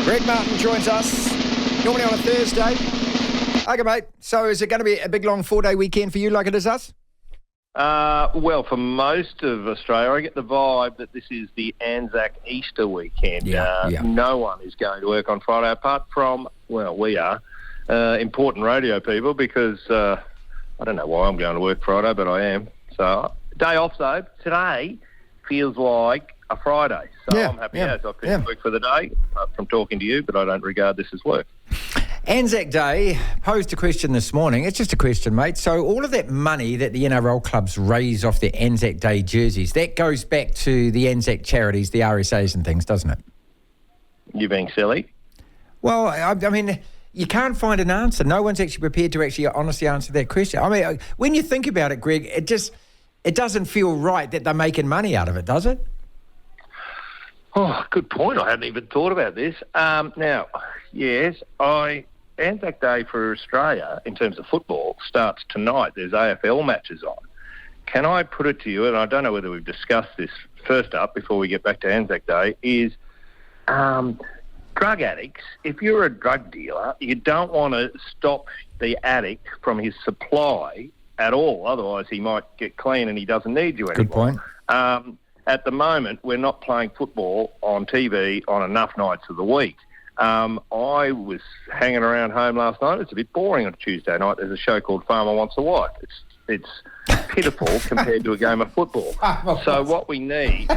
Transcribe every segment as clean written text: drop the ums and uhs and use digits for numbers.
Greg Martin joins us normally on a Thursday. Okay, mate. So is it going to be a big, long 4-day weekend for you like it is us? Well, for most of Australia, I get the vibe that this is the Anzac Easter weekend. No one is going to work on Friday apart from, well, we are, important radio people because I don't know why I'm going to work Friday, but I am. So, day off, though. Today feels like a Friday. So I'm happy as I finish work for the day from talking to you, but I don't regard this as work. Anzac Day posed a question this morning. It's just a question, mate. So all of that money that the NRL clubs raise off their Anzac Day jerseys, that goes back to the Anzac charities, the RSAs and things, doesn't it? You being silly? Well, I mean, you can't find an answer. No one's actually prepared to actually honestly answer that question. I mean, when you think about it, Greg, it doesn't feel right that they're making money out of it, does it? Oh, good point. I hadn't even thought about this. Now, yes, Anzac Day for Australia, in terms of football, starts tonight. There's AFL matches on. Can I put it to you, and I don't know whether we've discussed this first up before we get back to Anzac Day, is drug addicts, if you're a drug dealer, you don't want to stop the addict from his supply at all. Otherwise, he might get clean and he doesn't need you anymore. Good point. At the moment, we're not playing football on TV on enough nights of the week. I was hanging around home last night. It's a bit boring on a Tuesday night. There's a show called Farmer Wants a Wife. It's pitiful compared to a game of football. So what we need,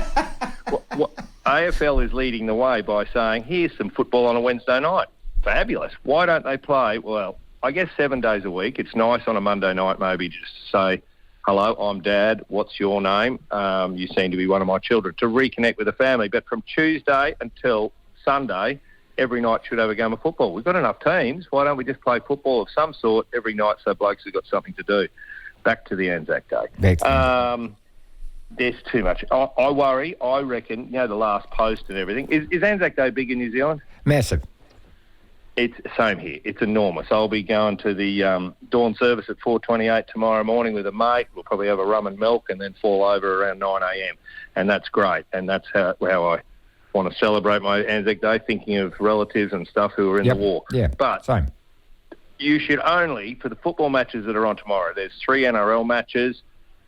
what AFL is leading the way by saying, here's some football on a Wednesday night. Fabulous. Why don't they play? Well, I guess 7 days a week. It's nice on a Monday night maybe just to say, hello, I'm Dad. What's your name? You seem to be one of my children. To reconnect with the family. But from Tuesday until Sunday, every night should have a game of football. We've got enough teams. Why don't we just play football of some sort every night so blokes have got something to do? Back to the Anzac Day. There's too much. I worry. I reckon, the last post and everything. Is Anzac Day big in New Zealand? Massive. It's same here. It's enormous. I'll be going to the dawn service at 4:28 tomorrow morning with a mate. We'll probably have a rum and milk and then fall over around 9 a.m. And that's great. And that's how I want to celebrate my Anzac Day, thinking of relatives and stuff who are in the war. Yeah, but same. You should only, for the football matches that are on tomorrow, there's 3 NRL matches.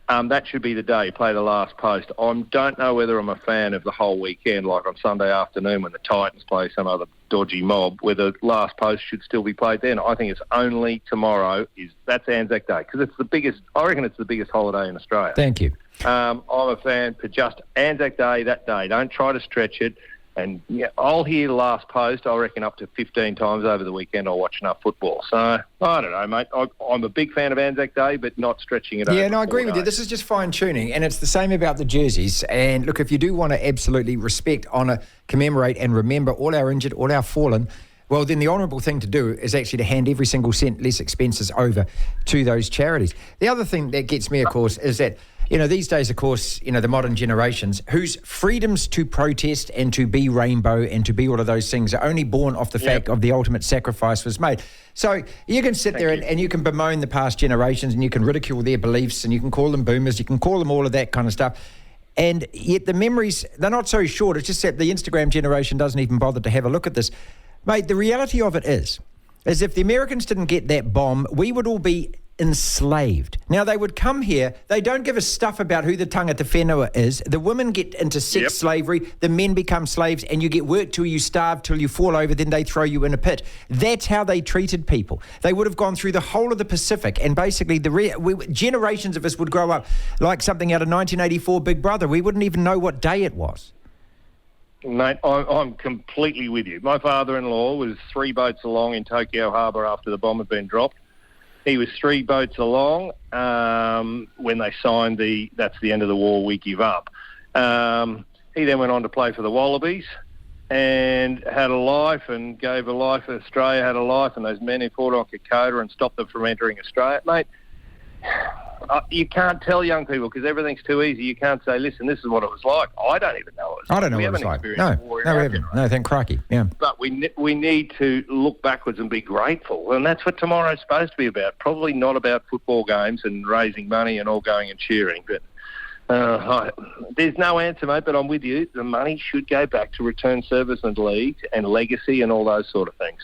That should be the day. Play the last post. I don't know whether I'm a fan of the whole weekend, like on Sunday afternoon when the Titans play some other dodgy mob, where the last post should still be played then. I think it's only tomorrow. That's Anzac Day, because it's the biggest. I reckon it's the biggest holiday in Australia. Thank you. I'm a fan for just Anzac Day that day. Don't try to stretch it. And I'll hear the last post, I reckon, up to 15 times over the weekend. I'll watch enough football. So, I don't know, mate. I'm a big fan of Anzac Day, but not stretching it over. Yeah, no, I agree with you. This is just fine-tuning, and it's the same about the jerseys. And, look, if you do want to absolutely respect, honour, commemorate and remember all our injured, all our fallen, well, then the honourable thing to do is actually to hand every single cent less expenses over to those charities. The other thing that gets me, of course, is that these days, of course, the modern generations whose freedoms to protest and to be rainbow and to be all of those things are only born off the fact of the ultimate sacrifice was made. So you can sit there and you can bemoan the past generations and you can ridicule their beliefs and you can call them boomers, you can call them all of that kind of stuff. And yet the memories, they're not so short. It's just that the Instagram generation doesn't even bother to have a look at this. Mate, the reality of it is if the Americans didn't get that bomb, we would all be enslaved. Now, they would come here. They don't give a stuff about who the tangata whenua is. The women get into sex slavery. The men become slaves, and you get worked till you starve, till you fall over, then they throw you in a pit. That's how they treated people. They would have gone through the whole of the Pacific, and basically generations of us would grow up like something out of 1984 Big Brother. We wouldn't even know what day it was. Mate, I'm completely with you. My father-in-law was 3 boats along in Tokyo Harbour after the bomb had been dropped. He was 3 boats along when they signed that's the end of the war, we give up. He then went on to play for the Wallabies and had a life and gave a life. Australia had a life, and those men who fought on Kokoda and stopped them from entering Australia. Mate, you can't tell young people because everything's too easy. You can't say, listen, this is what it was like. I don't even know what it was like. I don't know what it was like. No, we haven't. No, thank crikey. Yeah. But we need to look backwards and be grateful. And that's what tomorrow's supposed to be about. Probably not about football games and raising money and all going and cheering. But There's no answer, mate, but I'm with you. The money should go back to return service and league and legacy and all those sort of things.